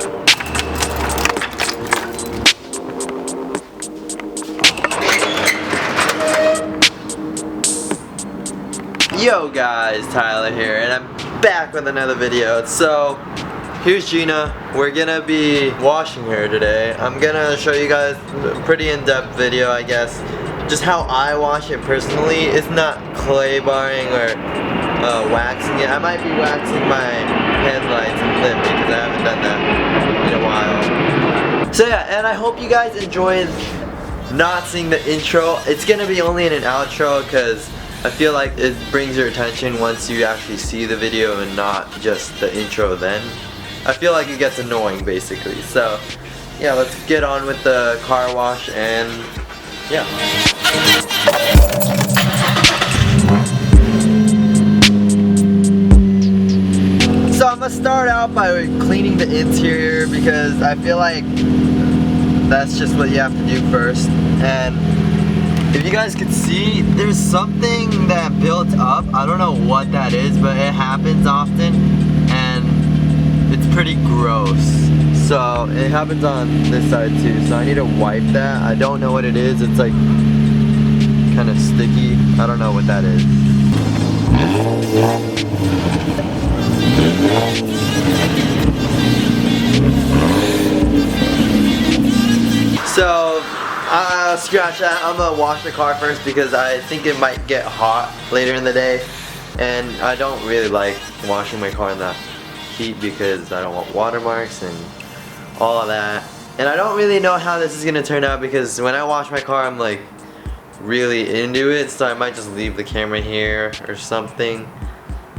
Yo guys, Tyler here, and I'm back with another video. So, here's Gina. We're gonna be washing her today. I'm gonna show you guys a pretty in-depth video, I guess. Just how I wash it personally. It's not clay barring or waxing it. I might be waxing my headlights and lip because I haven't done that in a while. So yeah, and I hope you guys enjoyed not seeing the intro. It's gonna be only in an outro because I feel like it brings your attention once you actually see the video and not just the intro then. I feel like it gets annoying basically. So yeah, let's get on with the car wash and yeah. So I'm gonna start out by cleaning the interior because I feel like that's just what you have to do first. And if you guys could see, there's something that built up. I don't know what that is, but it happens often and it's pretty gross. So it happens on this side too, so I need to wipe that. I don't know what it is. It's like kind of sticky. I don't know what that is. So scratch that. I'm gonna wash the car first because I think it might get hot later in the day, and I don't really like washing my car in the heat because I don't want watermarks and all of that. And I don't really know how this is gonna turn out because when I wash my car I'm like really into it, so I might just leave the camera here or something.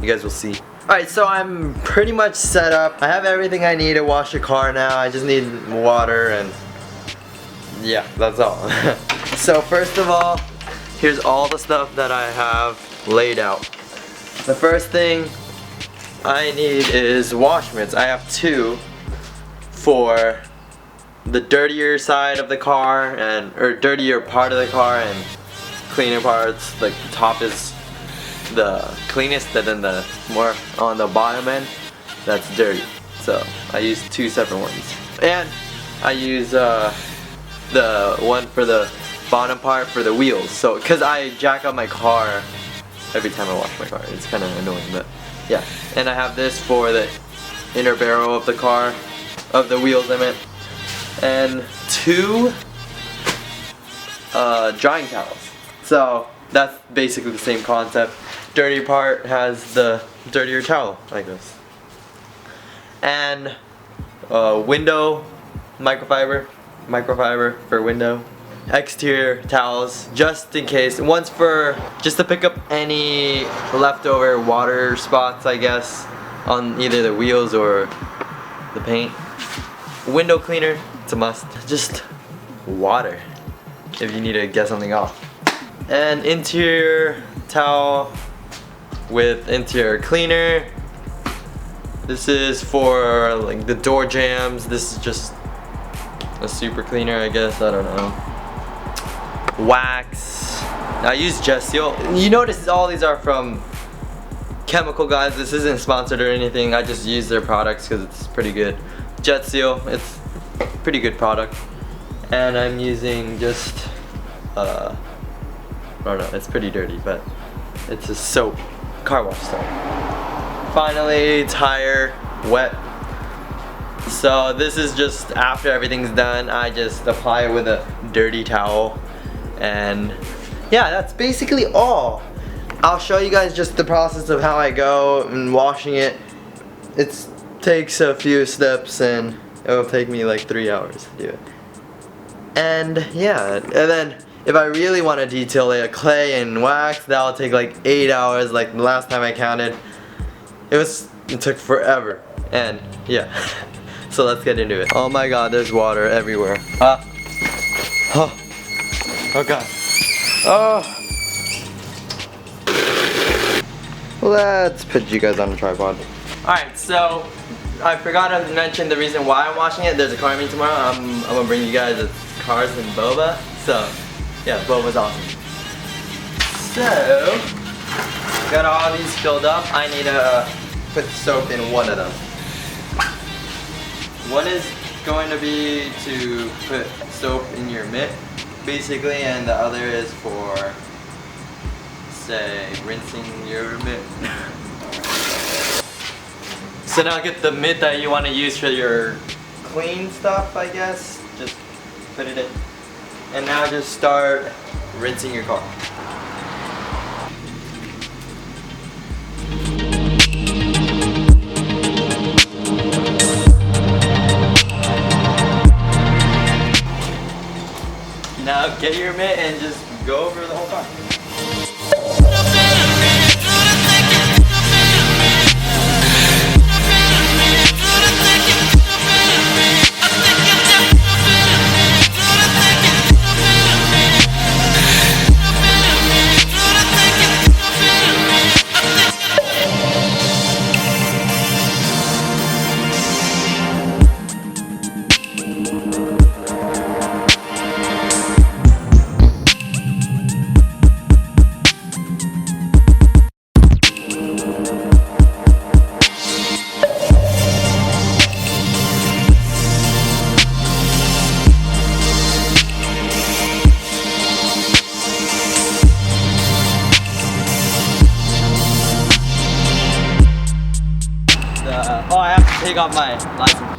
You guys will see. Alright, so I'm pretty much set up. I have everything I need to wash the car now. I just need water and yeah, that's all. So first of all, here's all the stuff that I have laid out. The first thing I need is wash mitts. I have two for the dirtier side of the car or dirtier part of the car and cleaner parts. Like the top is the cleanest, and then the more on the bottom end, that's dirty. So I use two separate ones. And I use the one for the bottom part for the wheels. So, cause I jack up my car every time I wash my car. It's kind of annoying, but yeah. And I have this for the inner barrel of the car, of the wheels I meant. And two drying towels. So that's basically the same concept. Dirty part has the dirtier towel like this. And window microfiber for window. Exterior towels just in case. One's for just to pick up any leftover water spots, I guess, on either the wheels or the paint. Window cleaner, it's a must. Just water if you need to get something off. And interior towel with interior cleaner. This is for like the door jambs. This is just a super cleaner, I guess. I don't know. Wax. I use Jet Seal. You notice all these are from Chemical Guys. This isn't sponsored or anything. I just use their products because it's pretty good. Jet Seal. It's a pretty good product. And I'm using just I don't know. It's pretty dirty, but it's a soap, car wash soap. Finally, tire wet. So this is just after everything's done, I just apply it with a dirty towel. And yeah, that's basically all. I'll show you guys just the process of how I go and washing it. It takes a few steps and it'll take me like 3 hours to do it. And yeah, and then if I really want to detail it, clay and wax, that'll take like 8 hours. Like the last time I counted, it took forever. And yeah. So let's get into it. Oh my god, there's water everywhere. Oh god. Oh. Let's put you guys on the tripod. Alright, so I forgot to mention the reason why I'm washing it. There's a car meet tomorrow. I'm gonna bring you guys a Cars and Boba. So yeah, Boba's awesome. So got all these filled up. I need to put soap in one of them. One is going to be to put soap in your mitt, basically, and the other is for, say, rinsing your mitt. So now get the mitt that you want to use for your clean stuff, I guess. Just put it in. And now just start rinsing your car. Now get your mitt and just go over the whole car. Oh, I have to take off my license.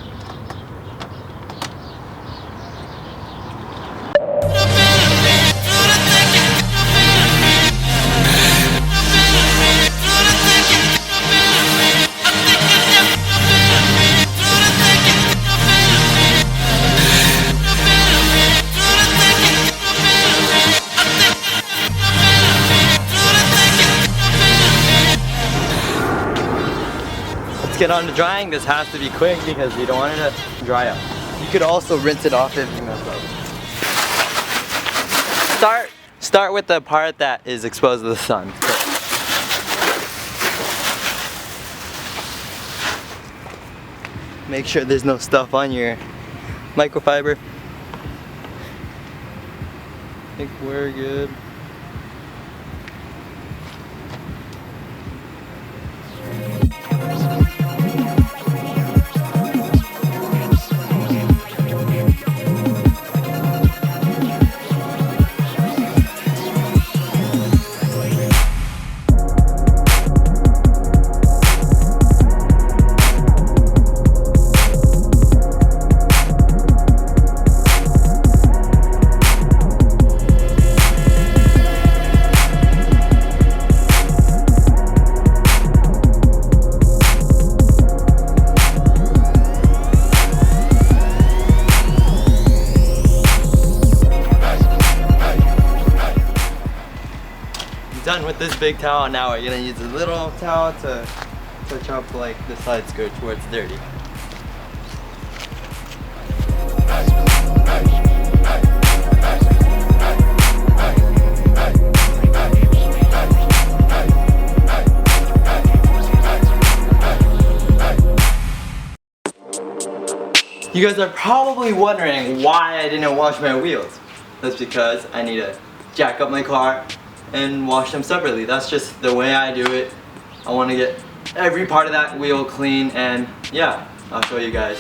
Get on to drying. This has to be quick because you don't want it to dry up. You could also rinse it off if you mess up. Start with the part that is exposed to the sun. Make sure there's no stuff on your microfiber. I think we're good. Done with this big towel. Now we're gonna use a little towel to touch up like the side skirts where it's dirty. You guys are probably wondering why I didn't wash my wheels. That's because I need to jack up my car and wash them separately. That's just the way I do it. I want to get every part of that wheel clean, and yeah, I'll show you guys.